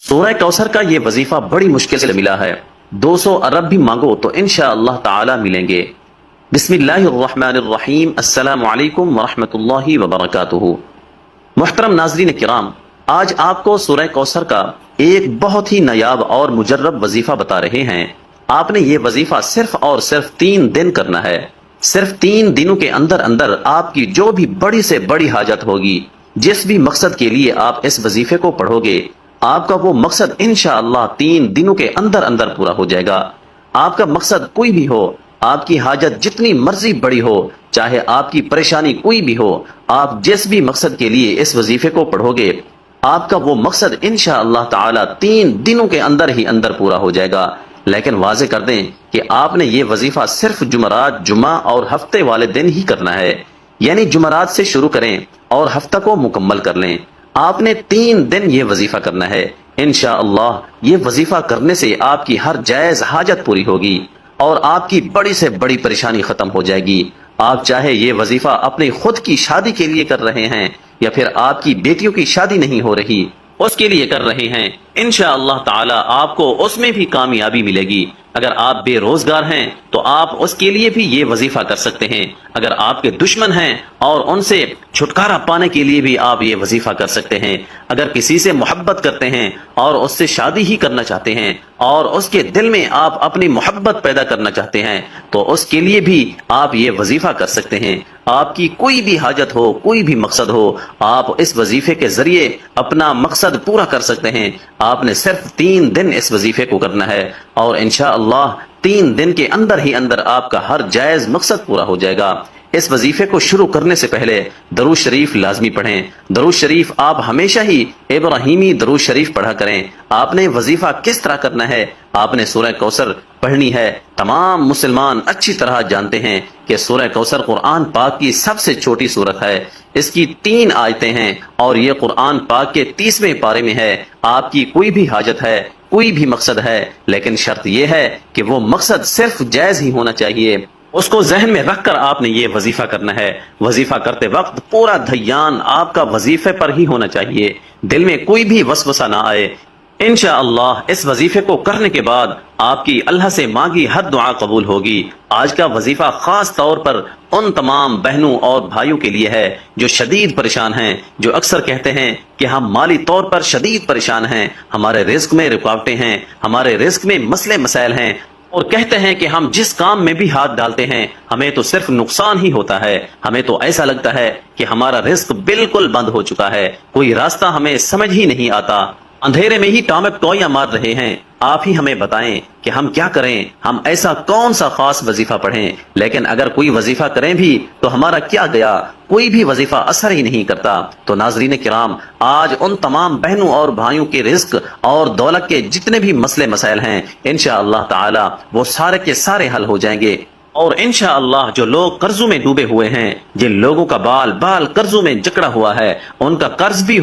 سورہ کوثر کا یہ وظیفہ بڑی مشکل سے ملا ہے۔ 200 ارب بھی مانگو تو انشاءاللہ تعالی ملیں گے۔ بسم اللہ الرحمن الرحیم۔ السلام علیکم ورحمۃ اللہ وبرکاتہ۔ محترم ناظرین کرام، آج آپ کو سورہ کوثر کا ایک بہت ہی نایاب اور مجرب وظیفہ بتا رہے ہیں۔ آپ نے یہ وظیفہ صرف اور صرف 3 دن کرنا ہے۔ صرف 3 دنوں کے اندر اندر آپ کی جو بھی بڑی سے بڑی حاجت ہوگی، جس بھی مقصد کے لیے آپ اس وظیفے کو پڑھو گے، آپ کا وہ مقصد انشاءاللہ 3 دنوں کے اندر اندر پورا ہو جائے گا۔ آپ کا مقصد کوئی بھی ہو، آپ کی حاجت جتنی مرضی بڑی ہو، چاہے آپ کی پریشانی کوئی بھی ہو، آپ جس بھی مقصد کے لیے اس وظیفے کو پڑھو گے، آپ کا وہ مقصد انشاءاللہ تعالی 3 دنوں کے اندر ہی اندر پورا ہو جائے گا۔ لیکن واضح کر دیں کہ آپ نے یہ وظیفہ صرف جمعرات، جمعہ اور ہفتے والے دن ہی کرنا ہے، یعنی جمعرات سے شروع کریں اور ہفتہ کو مکمل کر لیں۔ آپ نے 3 دن یہ وظیفہ کرنا ہے۔ انشاءاللہ یہ وظیفہ کرنے سے آپ کی ہر جائز حاجت پوری ہوگی اور آپ کی بڑی سے بڑی پریشانی ختم ہو جائے گی۔ آپ چاہے یہ وظیفہ اپنی خود کی شادی کے لیے کر رہے ہیں یا پھر آپ کی بیٹیوں کی شادی نہیں ہو رہی، اس کے لیے کر رہے ہیں، انشاءاللہ تعالی آپ کو اس میں بھی کامیابی ملے گی۔ اگر آپ بے روزگار ہیں تو آپ اس کے لیے بھی یہ وظیفہ کر سکتے ہیں۔ اگر آپ کے دشمن ہیں اور ان سے چھٹکارا پانے کے لیے بھی آپ یہ وظیفہ کر سکتے ہیں۔ اگر کسی سے محبت کرتے ہیں اور اس سے شادی ہی کرنا چاہتے ہیں اور اس کے دل میں آپ اپنی محبت پیدا کرنا چاہتے ہیں تو اس کے لیے بھی آپ یہ وظیفہ کر سکتے ہیں۔ آپ کی کوئی بھی حاجت ہو، کوئی بھی مقصد ہو، آپ اس وظیفے کے ذریعے اپنا مقصد پورا کر سکتے ہیں۔ آپ نے صرف 3 دن اس وظیفے کو کرنا ہے اور انشاءاللہ 3 دن کے اندر ہی اندر آپ کا ہر جائز مقصد پورا ہو جائے گا۔ اس وظیفے کو شروع کرنے سے پہلے درود شریف لازمی پڑھیں۔ درود شریف آپ ہمیشہ ہی ابراہیمی درود شریف پڑھا کریں۔ آپ نے وظیفہ کس طرح کرنا ہے؟ آپ نے سورہ کوثر پڑھنی ہے۔ تمام مسلمان اچھی طرح جانتے ہیں کہ سورہ کوثر قرآن پاک کی سب سے چھوٹی سورت ہے۔ اس کی 3 آیتیں ہیں اور یہ قرآن پاک کے 30ویں پارے میں ہے۔ آپ کی کوئی بھی حاجت ہے، کوئی بھی مقصد ہے، لیکن شرط یہ ہے کہ وہ مقصد صرف جائز ہی ہونا چاہیے۔ اس کو ذہن میں رکھ کر آپ نے یہ وظیفہ کرنا ہے۔ وظیفہ کرتے وقت پورا دھیان آپ کا وظیفے پر ہی ہونا چاہیے، دل میں کوئی بھی وسوسہ نہ آئے۔ انشاءاللہ اس وظیفے کو کرنے کے بعد آپ کی اللہ سے مانگی ہر دعا قبول ہوگی۔ آج کا وظیفہ خاص طور پر ان تمام بہنوں اور بھائیوں کے لیے ہے جو شدید پریشان ہیں، جو اکثر کہتے ہیں کہ ہم مالی طور پر شدید پریشان ہیں، ہمارے رزق میں رکاوٹیں ہیں، ہمارے رزق میں مسئلے مسائل ہیں، اور کہتے ہیں کہ ہم جس کام میں بھی ہاتھ ڈالتے ہیں ہمیں تو صرف نقصان ہی ہوتا ہے، ہمیں تو ایسا لگتا ہے کہ ہمارا رزق بالکل بند ہو چکا ہے، کوئی راستہ ہمیں سمجھ ہی نہیں آتا، اندھیرے میں ہی ٹامک ٹوئیاں مار رہے ہیں۔ آپ ہی ہمیں بتائیں کہ ہم کیا کریں، ہم ایسا کون سا خاص وظیفہ پڑھیں؟ لیکن اگر کوئی وظیفہ کریں بھی تو ہمارا کیا گیا، کوئی بھی وظیفہ اثر ہی نہیں کرتا۔ تو ناظرین کرام، آج ان تمام بہنوں اور بھائیوں کے رزق اور دولت کے جتنے بھی مسئلے مسائل ہیں انشاءاللہ تعالی وہ سارے کے سارے حل ہو جائیں گے۔ اور انشاءاللہ جو لوگ قرضوں میں ڈوبے ہوئے ہیں، جن لوگوں کا بال بال قرضوں میں جکڑا ہوا ہے، ان کا قرض بھی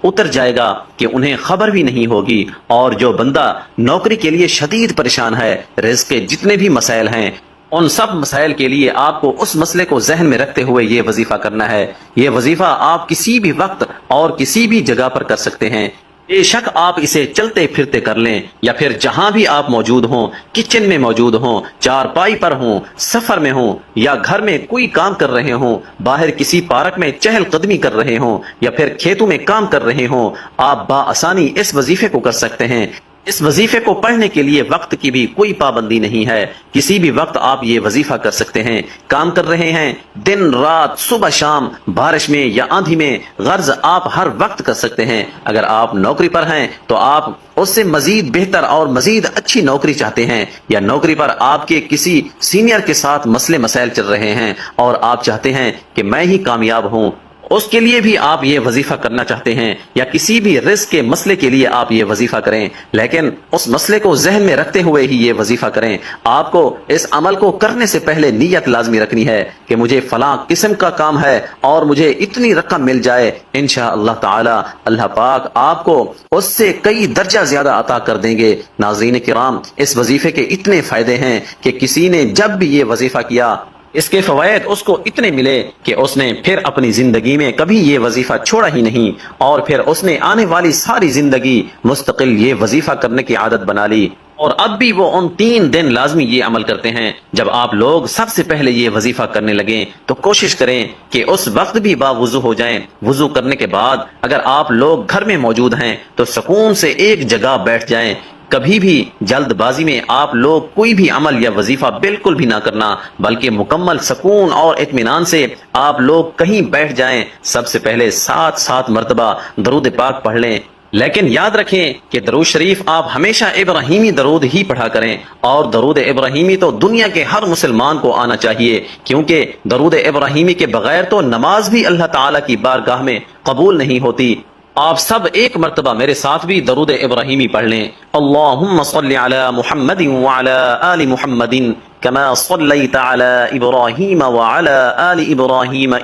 اتر جائے گا کہ انہیں خبر بھی نہیں ہوگی۔ اور جو بندہ نوکری کے لیے شدید پریشان ہے، رزق کے جتنے بھی مسائل ہیں، ان سب مسائل کے لیے آپ کو اس مسئلے کو ذہن میں رکھتے ہوئے یہ وظیفہ کرنا ہے۔ یہ وظیفہ آپ کسی بھی وقت اور کسی بھی جگہ پر کر سکتے ہیں۔ بے شک آپ اسے چلتے پھرتے کر لیں یا پھر جہاں بھی آپ موجود ہوں، کچن میں موجود ہوں، چارپائی پر ہوں، سفر میں ہوں یا گھر میں کوئی کام کر رہے ہوں، باہر کسی پارک میں چہل قدمی کر رہے ہوں یا پھر کھیتوں میں کام کر رہے ہوں، آپ بآسانی اس وظیفے کو کر سکتے ہیں۔ اس وظیفے کو پڑھنے کے لیے وقت کی بھی کوئی پابندی نہیں ہے، کسی بھی وقت آپ یہ وظیفہ کر سکتے ہیں۔ کام کر رہے ہیں، دن رات، صبح شام، بارش میں یا آندھی میں، غرض آپ ہر وقت کر سکتے ہیں۔ اگر آپ نوکری پر ہیں تو آپ اس سے مزید بہتر اور مزید اچھی نوکری چاہتے ہیں، یا نوکری پر آپ کے کسی سینئر کے ساتھ مسئلے مسائل چل رہے ہیں اور آپ چاہتے ہیں کہ میں ہی کامیاب ہوں، اس کے لیے بھی آپ یہ وظیفہ کرنا چاہتے ہیں، یا کسی بھی رزق کے مسئلے کے لیے آپ یہ وظیفہ کریں، لیکن اس مسئلے کو ذہن میں رکھتے ہوئے ہی یہ وظیفہ کریں۔ آپ کو اس عمل کو کرنے سے پہلے نیت لازمی رکھنی ہے کہ مجھے فلاں قسم کا کام ہے اور مجھے اتنی رقم مل جائے، انشاءاللہ تعالی اللہ پاک آپ کو اس سے کئی درجہ زیادہ عطا کر دیں گے۔ ناظرین کرام، اس وظیفے کے اتنے فائدے ہیں کہ کسی نے جب بھی یہ وظیفہ کیا اس کے فوائد اس کو اتنے ملے کہ اس نے پھر اپنی زندگی میں کبھی یہ وظیفہ چھوڑا ہی نہیں، اور پھر اس نے آنے والی ساری زندگی مستقل یہ وظیفہ کرنے کی عادت بنا لی، اور اب بھی وہ ان 3 دن لازمی یہ عمل کرتے ہیں۔ جب آپ لوگ سب سے پہلے یہ وظیفہ کرنے لگیں تو کوشش کریں کہ اس وقت بھی باوضو ہو جائیں۔ وضو کرنے کے بعد اگر آپ لوگ گھر میں موجود ہیں تو سکون سے ایک جگہ بیٹھ جائیں۔ کبھی بھی جلد بازی میں آپ لوگ کوئی بھی عمل یا وظیفہ بالکل بھی نہ کرنا، بلکہ مکمل سکون اور اطمینان سے آپ لوگ کہیں بیٹھ جائیں۔ سب سے پہلے 7 مرتبہ درود پاک پڑھ لیں، لیکن یاد رکھیں کہ درود شریف آپ ہمیشہ ابراہیمی درود ہی پڑھا کریں، اور درود ابراہیمی تو دنیا کے ہر مسلمان کو آنا چاہیے، کیونکہ درود ابراہیمی کے بغیر تو نماز بھی اللہ تعالیٰ کی بارگاہ میں قبول نہیں ہوتی۔ آپ سب ایک مرتبہ میرے ساتھ بھی درود ابراہیمی پڑھ لیں۔ اللہم صلی علی محمد وعلی آل محمد کما صلیت علی ابراہیم وعلی آل ابراہیم